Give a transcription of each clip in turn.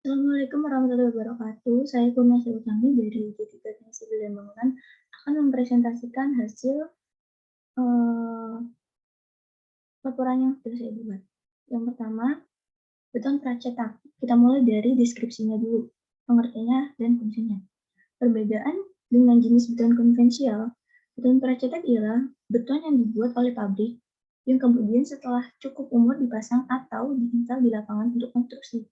Assalamualaikum warahmatullahi wabarakatuh. Saya Kurniasih Utami dari Uji Teknik Sipil dan Bangunan akan mempresentasikan hasil eh, laporan yang sudah saya buat. Yang pertama, beton pracetak. Kita mulai dari deskripsinya dulu, pengertiannya dan fungsinya. Perbedaan dengan jenis beton konvensional, beton pracetak ialah beton yang dibuat oleh pabrik yang kemudian setelah cukup umur dipasang atau diinstal di lapangan untuk konstruksi.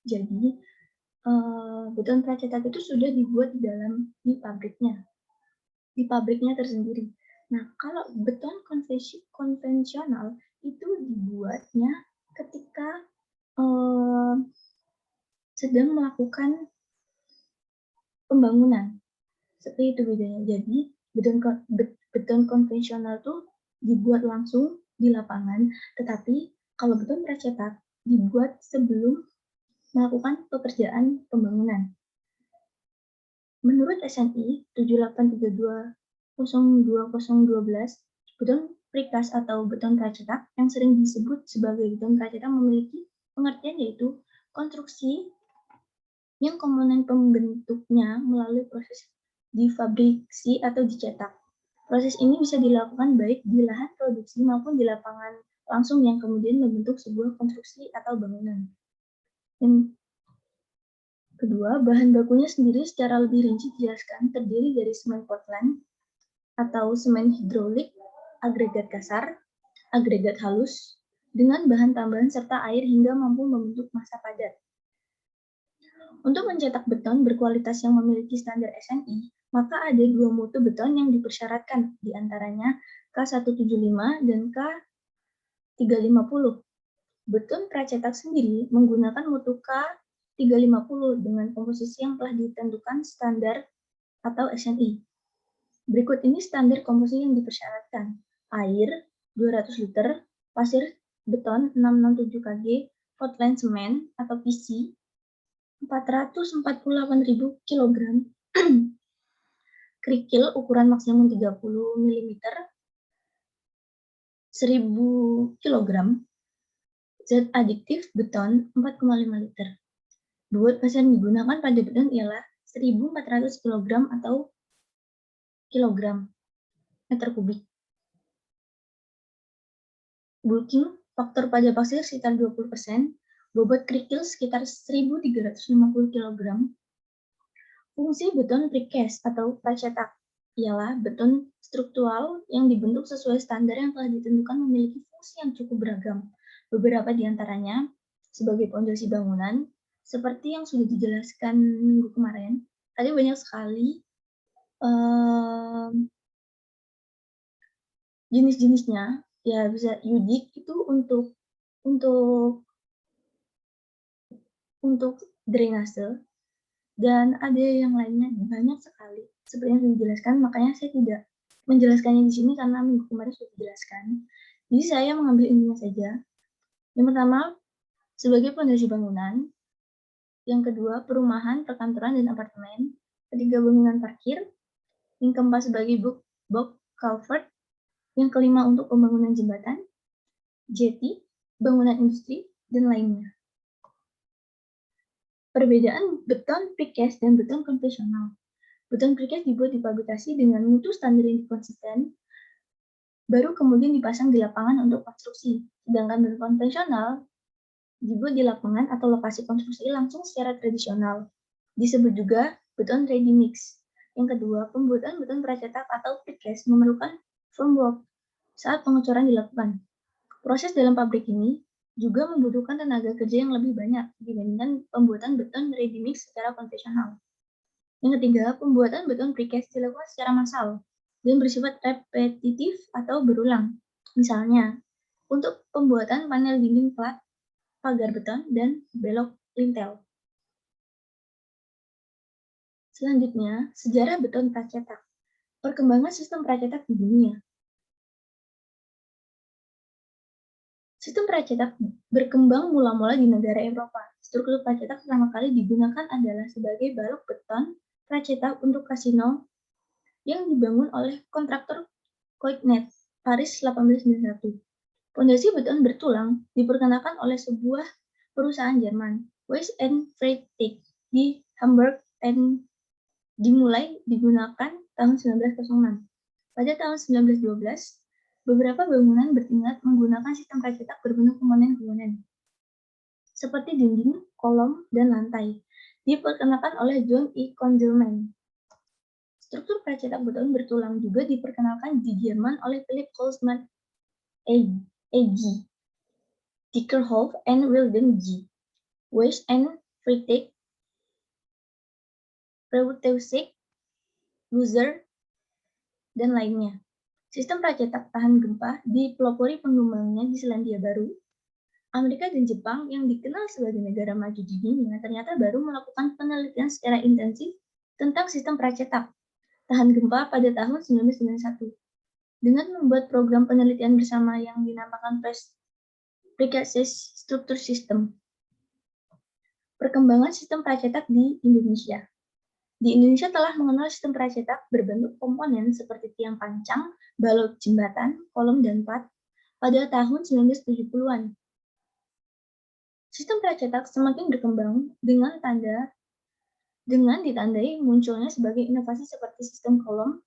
Jadi, beton pracetak itu sudah dibuat di pabriknya tersendiri. Nah, kalau beton konvensional itu dibuatnya ketika sedang melakukan pembangunan. Seperti itu bedanya. Jadi, beton konvensional itu dibuat langsung di lapangan, tetapi kalau beton pracetak dibuat sebelum melakukan pekerjaan pembangunan. Menurut SNI 7832-02012, beton precast atau beton pracetak yang sering disebut sebagai beton pracetak memiliki pengertian yaitu konstruksi yang komponen pembentuknya melalui proses difabriksi atau dicetak. Proses ini bisa dilakukan baik di lahan produksi maupun di lapangan langsung yang kemudian membentuk sebuah konstruksi atau bangunan. Yang kedua, bahan bakunya sendiri secara lebih rinci dijelaskan terdiri dari semen Portland atau semen hidrolik, agregat kasar, agregat halus, dengan bahan tambahan serta air hingga mampu membentuk massa padat. Untuk mencetak beton berkualitas yang memiliki standar SNI, maka ada dua mutu beton yang dipersyaratkan, diantaranya K175 dan K350. Beton pracetak sendiri menggunakan mutu K350 dengan komposisi yang telah ditentukan standar atau SNI. Berikut ini standar komposisi yang dipersyaratkan. Air 200 liter, pasir beton 667 kg, Portland semen atau PC 448.000 kg, kerikil ukuran maksimum 30 mm, 1000 kg, zat adiktif beton 4,5 liter. Bobot pasir yang digunakan pada beton ialah 1400 kg atau kilogram meter kubik. Bulking faktor pada pasir sekitar 20%, bobot kerikil sekitar 1350 kg. Fungsi beton precast atau pracetak ialah beton struktural yang dibentuk sesuai standar yang telah ditentukan memiliki fungsi yang cukup beragam. Beberapa di antaranya sebagai fondasi bangunan, seperti yang sudah dijelaskan minggu kemarin, tadi banyak sekali jenis-jenisnya. Ya bisa UDIK itu untuk drainase, dan ada yang lainnya banyak sekali. Seperti yang sudah dijelaskan, makanya saya tidak menjelaskannya di sini karena minggu kemarin sudah dijelaskan. Jadi saya mengambil intinya saja. Yang pertama, sebagai fondasi bangunan. Yang kedua, perumahan, perkantoran, dan apartemen. Ketiga, bangunan parkir. Yang keempat, sebagai box culvert. Yang kelima, untuk pembangunan jembatan, jetty, bangunan industri, dan lainnya. Perbedaan beton precast dan beton konvensional. Beton precast dibuat di pabrikasi dengan mutu standar yang konsisten, baru kemudian dipasang di lapangan untuk konstruksi. Sedangkan beton konvensional dibuat di lapangan atau lokasi konstruksi langsung secara tradisional. Disebut juga beton ready mix. Yang kedua, pembuatan beton pracetak atau precast memerlukan formwork saat pengecoran dilakukan. Proses dalam pabrik ini juga membutuhkan tenaga kerja yang lebih banyak dibandingkan pembuatan beton ready mix secara konvensional. Yang ketiga, pembuatan beton precast dilakukan secara massal dan bersifat repetitif atau berulang. Misalnya, untuk pembuatan panel dinding plat, pagar beton, dan belok lintel. Selanjutnya, sejarah beton pracetak. Perkembangan sistem pracetak di dunia. Sistem pracetak berkembang mula-mula di negara Eropa. Struktur pracetak pertama kali digunakan adalah sebagai balok beton pracetak untuk kasino yang dibangun oleh kontraktor Coignet, Paris 1891. Fondasi beton bertulang diperkenalkan oleh sebuah perusahaan Jerman, Waste and Freitag di Hamburg dan dimulai digunakan tahun 1906. Pada tahun 1912, beberapa bangunan bertingkat menggunakan sistem pracetak berbentuk komponen-komponen seperti dinding, kolom, dan lantai, diperkenalkan oleh John E. Conzelman. Struktur pracetak beton bertulang juga diperkenalkan di Jerman oleh Philipp Holzmann AG, Dickerhoff, and Wilden G. Weiss and Freytag, Preussig, Loser, dan lainnya. Sistem pracetak tahan gempa dipelopori pengembangnya di Selandia Baru. Amerika dan Jepang yang dikenal sebagai negara maju di dunia ternyata baru melakukan penelitian secara intensif tentang sistem pracetak tahan gempa pada tahun 1991 dengan membuat program penelitian bersama yang dinamakan Precast Structure System. Perkembangan sistem pracetak di Indonesia. Di Indonesia telah mengenal sistem pracetak berbentuk komponen seperti tiang pancang, balok jembatan, kolom, dan pat pada tahun 1970-an. Sistem pracetak semakin berkembang dengan ditandai munculnya sebagai inovasi seperti sistem kolom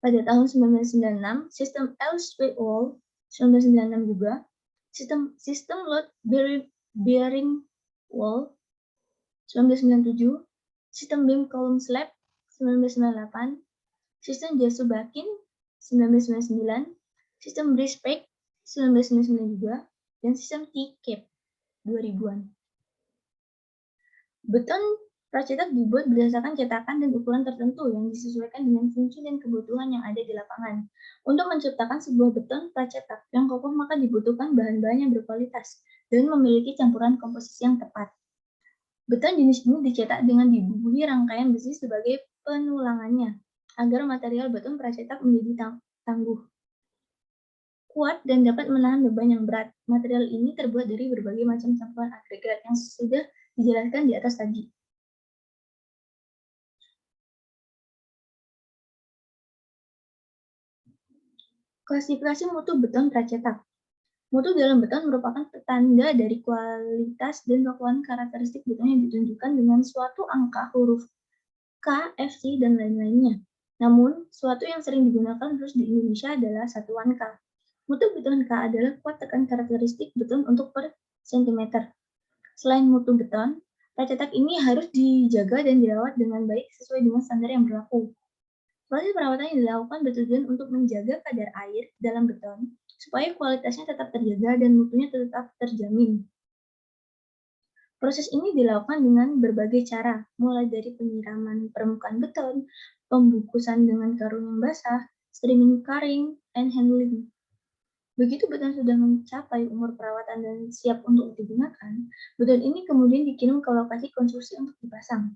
pada tahun 1996, sistem L-Spade Wall 1996 juga, sistem load bearing wall 1997, sistem beam column slab 1998, sistem Jasubakin 1999, sistem Brisbane 1999 juga, dan sistem T-Cape 2000-an. Beton pracetak dibuat berdasarkan cetakan dan ukuran tertentu yang disesuaikan dengan fungsi dan kebutuhan yang ada di lapangan. Untuk menciptakan sebuah beton pracetak yang kokoh, maka dibutuhkan bahan-bahan yang berkualitas dan memiliki campuran komposisi yang tepat. Beton jenis ini dicetak dengan dibubuhi rangkaian besi sebagai penulangannya, agar material beton pracetak menjadi tangguh, kuat, dan dapat menahan beban yang berat. Material ini terbuat dari berbagai macam campuran agregat yang sudah dijelaskan di atas tadi. Klasifikasi mutu beton pracetak. Mutu dalam beton merupakan petanda dari kualitas dan kekuatan karakteristik beton yang ditunjukkan dengan suatu angka huruf K, F, C, dan lain-lainnya. Namun, suatu yang sering digunakan terus di Indonesia adalah satuan K. Mutu beton K adalah kuat tekan karakteristik beton untuk per sentimeter. Selain mutu beton, pracetak ini harus dijaga dan dirawat dengan baik sesuai dengan standar yang berlaku. Proses perawatan yang dilakukan bertujuan untuk menjaga kadar air dalam beton supaya kualitasnya tetap terjaga dan mutunya tetap terjamin. Proses ini dilakukan dengan berbagai cara, mulai dari penyiraman permukaan beton, pembungkusan dengan karung yang basah, streaming curing, and handling. Begitu beton sudah mencapai umur perawatan dan siap untuk digunakan, beton ini kemudian dikirim ke lokasi konstruksi untuk dipasang.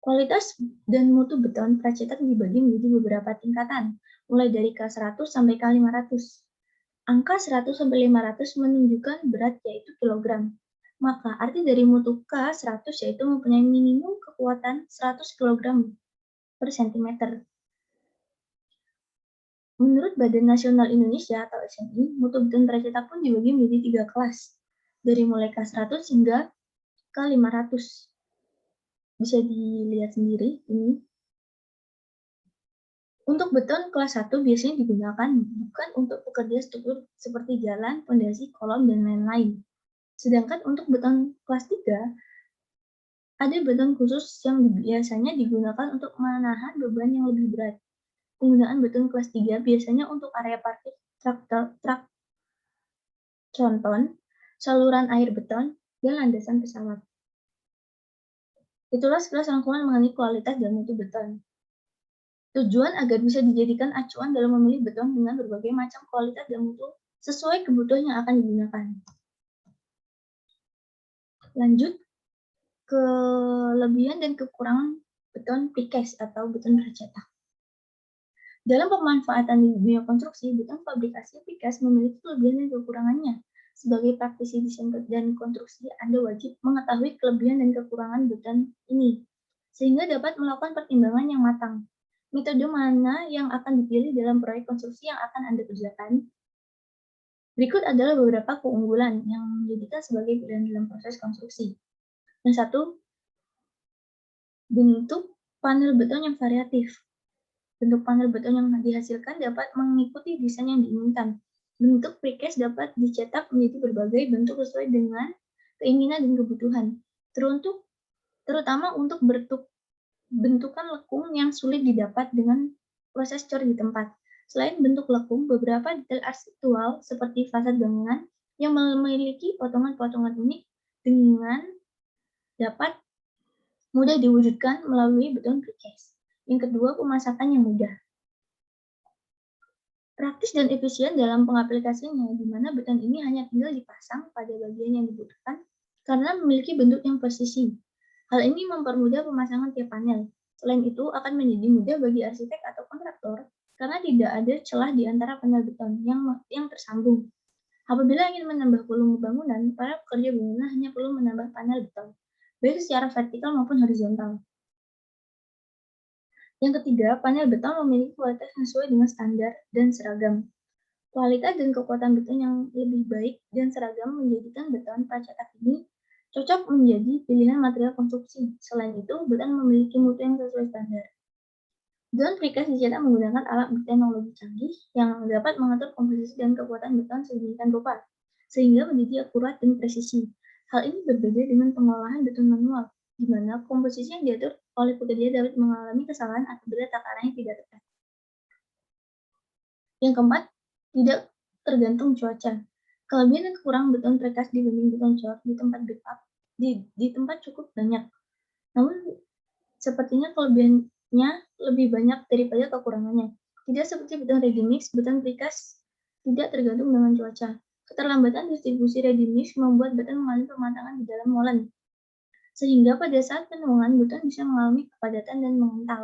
Kualitas dan mutu beton pracetak dibagi menjadi beberapa tingkatan, mulai dari K100 sampai K500. Angka 100 sampai 500 menunjukkan berat yaitu kilogram. Maka arti dari mutu K100 yaitu mempunyai minimum kekuatan 100 kg per cm. Menurut Badan Nasional Indonesia atau SNI, mutu beton pracetak pun dibagi menjadi 3 kelas, dari mulai K100 hingga K500. Bisa dilihat sendiri ini. Untuk beton kelas 1 biasanya digunakan bukan untuk pekerja struktur seperti jalan, fondasi, kolom, dan lain-lain. Sedangkan untuk beton kelas 3, ada beton khusus yang biasanya digunakan untuk menahan beban yang lebih berat. Penggunaan beton kelas 3 biasanya untuk area parkir truk tronton, saluran air beton, dan landasan pesawat. Itulah sekilas rangkuman mengenai kualitas dan mutu beton. Tujuan agar bisa dijadikan acuan dalam memilih beton dengan berbagai macam kualitas dan mutu sesuai kebutuhan yang akan digunakan. Lanjut, kelebihan dan kekurangan beton precast atau beton pracetak. Dalam pemanfaatan di dunia konstruksi, beton fabrikasi precast memiliki kelebihan dan kekurangannya. Sebagai praktisi desain dan konstruksi, Anda wajib mengetahui kelebihan dan kekurangan beton ini, sehingga dapat melakukan pertimbangan yang matang. Metode mana yang akan dipilih dalam proyek konstruksi yang akan Anda kerjakan? Berikut adalah beberapa keunggulan yang menjadikan sebagai pilihan dalam proses konstruksi. Yang satu, bentuk panel beton yang variatif. Bentuk panel beton yang dihasilkan dapat mengikuti desain yang diinginkan. Bentuk precast dapat dicetak menjadi berbagai bentuk sesuai dengan keinginan dan kebutuhan, terutama untuk bentukan lekung yang sulit didapat dengan proses cor di tempat. Selain bentuk lekung, beberapa detail arsitektural seperti fasad bangunan yang memiliki potongan-potongan unik dengan dapat mudah diwujudkan melalui beton precast. Yang kedua, pemasakan yang mudah. Praktis dan efisien dalam pengaplikasiannya, di mana beton ini hanya tinggal dipasang pada bagian yang dibutuhkan karena memiliki bentuk yang presisi. Hal ini mempermudah pemasangan tiap panel. Selain itu, akan menjadi mudah bagi arsitek atau kontraktor karena tidak ada celah di antara panel beton yang tersambung. Apabila ingin menambah volume bangunan, para pekerja bangunan hanya perlu menambah panel beton, baik secara vertikal maupun horizontal. Yang ketiga, panel beton memiliki kualitas yang sesuai dengan standar dan seragam. Kualitas dan kekuatan beton yang lebih baik dan seragam menjadikan beton pracetak ini cocok menjadi pilihan material konstruksi. Selain itu, beton memiliki mutu yang sesuai standar. Beton precast dicetak menggunakan alat teknologi canggih yang dapat mengatur komposisi dan kekuatan beton sedemikian rupa, sehingga menjadi akurat dan presisi. Hal ini berbeda dengan pengolahan beton manual, di mana komposisi yang diatur oleh pekerja dapat mengalami kesalahan apabila takarannya tidak tepat. Yang keempat, tidak tergantung cuaca. Kelebihan dan kekurangan beton precast dibanding beton cor di tempat backup di tempat cukup banyak. Namun, sepertinya kelebihannya lebih banyak daripada kekurangannya. Tidak seperti beton ready mix, beton precast tidak tergantung dengan cuaca. Keterlambatan distribusi ready mix membuat beton mengalami pematangan di dalam molen, sehingga pada saat penuangan beton bisa mengalami kepadatan dan mengental.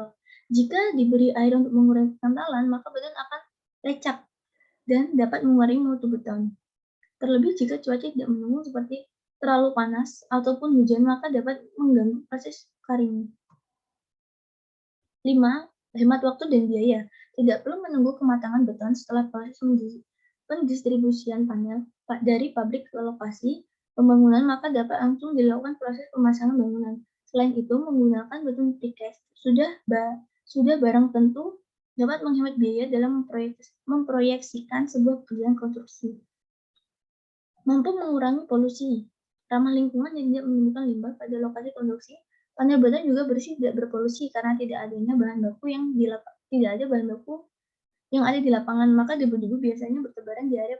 Jika diberi air untuk mengurangi kekentalan, maka beton akan lecak dan dapat mengurangi mutu beton. Terlebih jika cuaca tidak mendukung seperti terlalu panas ataupun hujan, maka dapat mengganggu proses kering. 5. Hemat waktu dan biaya. Tidak perlu menunggu kematangan beton setelah proses pendistribusian panel dari pabrik ke lokasi pembangunan, maka dapat langsung dilakukan proses pemasangan bangunan. Selain itu, menggunakan beton precast sudah barang tentu dapat menghemat biaya dalam memproyeksikan sebuah pekerjaan konstruksi. Mampu mengurangi polusi, ramah lingkungan dan tidak menimbulkan limbah pada lokasi konstruksi. Panel beton juga bersih tidak berpolusi karena tidak adanya bahan baku yang ada di lapangan, maka debu-debu biasanya bertebaran di area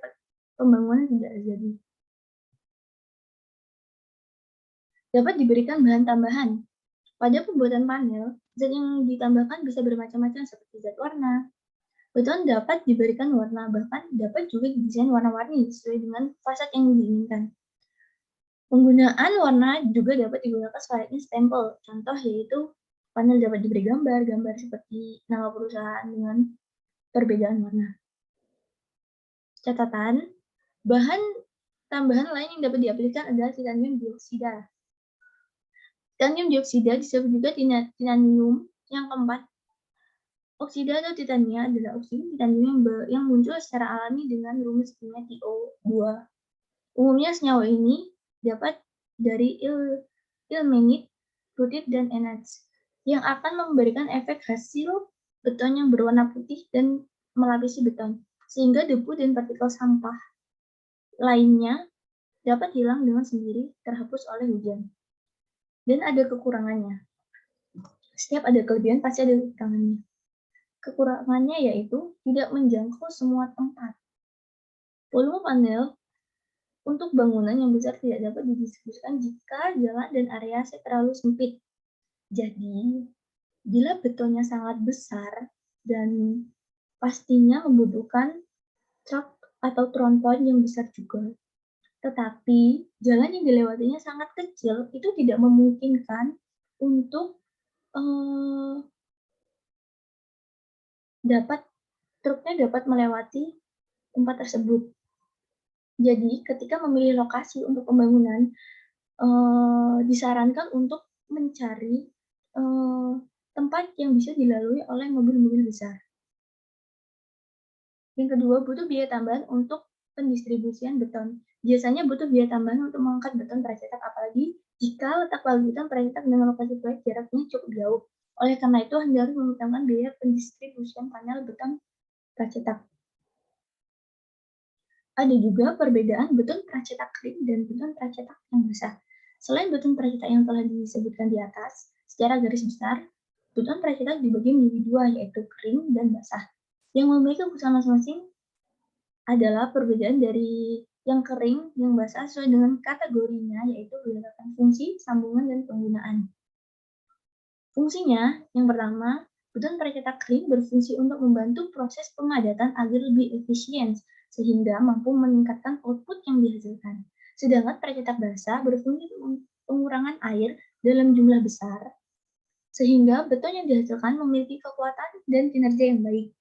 pembangunan tidak jadi. Dapat diberikan bahan tambahan. Pada pembuatan panel, zat yang ditambahkan bisa bermacam-macam seperti zat warna. Beton dapat diberikan warna, bahkan dapat juga didesain warna-warni sesuai dengan fasad yang diinginkan. Penggunaan warna juga dapat digunakan sebagai stempel. Contoh yaitu panel dapat diberi gambar seperti nama perusahaan dengan perbedaan warna. Catatan, bahan tambahan lain yang dapat diaplikasikan adalah titanium dioksida. Titanium dioksida disebut juga titanium. Yang keempat, oksida atau titania adalah oksida titanium yang muncul secara alami dengan rumus kimia TiO2. Umumnya senyawa ini dapat dari ilmenite, rutit, dan enanche, yang akan memberikan efek hasil beton yang berwarna putih dan melapisi beton, sehingga debu dan partikel sampah lainnya dapat hilang dengan sendiri terhapus oleh hujan. Dan ada kekurangannya. Setiap ada kelebihan pasti ada kekurangannya. Kekurangannya yaitu tidak menjangkau semua tempat. Volume panel untuk bangunan yang besar tidak dapat didistribusikan jika jalan dan area terlalu sempit. Jadi, bila betonnya sangat besar dan pastinya membutuhkan truk atau tronton yang besar juga. Tetapi jalan yang dilewatinya sangat kecil, itu tidak memungkinkan untuk truknya dapat melewati tempat tersebut. Jadi, ketika memilih lokasi untuk pembangunan, disarankan untuk mencari tempat yang bisa dilalui oleh mobil-mobil besar. Yang kedua, butuh biaya tambahan untuk pendistribusian beton. Biasanya butuh biaya tambahan untuk mengangkat beton pracetak, apalagi jika letak palu beton pracetak dengan lokasi proyek jaraknya cukup jauh. Oleh karena itu, Anda harus mengutamakan biaya pendistribusian panel beton pracetak. Ada juga perbedaan beton pracetak kering dan beton pracetak yang basah. Selain beton pracetak yang telah disebutkan di atas, secara garis besar, beton pracetak dibagi menjadi dua, yaitu kering dan basah. Yang memiliki kesulitan masing-masing adalah perbedaan dari yang kering, yang basah sesuai dengan kategorinya, yaitu berdasarkan fungsi, sambungan, dan penggunaan. Fungsinya, yang pertama, beton pracetak kering berfungsi untuk membantu proses pemadatan agar lebih efisien, sehingga mampu meningkatkan output yang dihasilkan. Sedangkan pracetak basah berfungsi untuk pengurangan air dalam jumlah besar, sehingga beton yang dihasilkan memiliki kekuatan dan kinerja yang baik.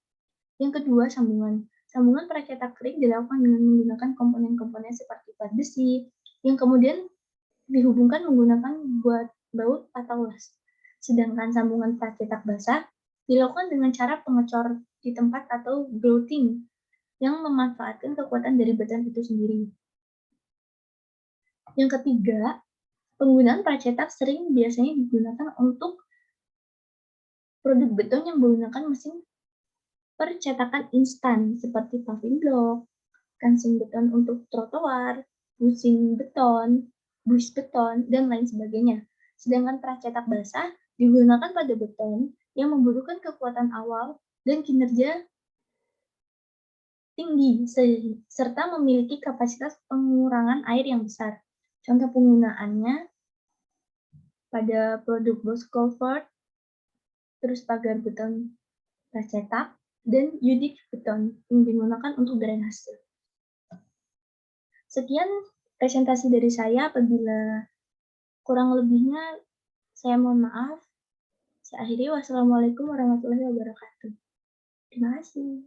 Yang kedua, sambungan. Sambungan pracetak kering dilakukan dengan menggunakan komponen-komponen seperti plat besi, yang kemudian dihubungkan menggunakan baut atau las. Sedangkan sambungan pracetak basah dilakukan dengan cara pengecor di tempat atau grouting yang memanfaatkan kekuatan dari beton itu sendiri. Yang ketiga, penggunaan pracetak sering biasanya digunakan untuk produk beton yang menggunakan mesin percetakan instan seperti paving block, kansing beton untuk trotoar, bushing beton, buis beton, dan lain sebagainya. Sedangkan pracetak basah digunakan pada beton yang membutuhkan kekuatan awal dan kinerja tinggi, serta memiliki kapasitas pengurangan air yang besar. Contoh penggunaannya pada produk box culvert, terus pagar beton pracetak, dan unit beton yang digunakan untuk drainase. Sekian presentasi dari saya. Apabila kurang lebihnya, saya mohon maaf. Saya akhiri. Wassalamualaikum warahmatullahi wabarakatuh. Terima kasih.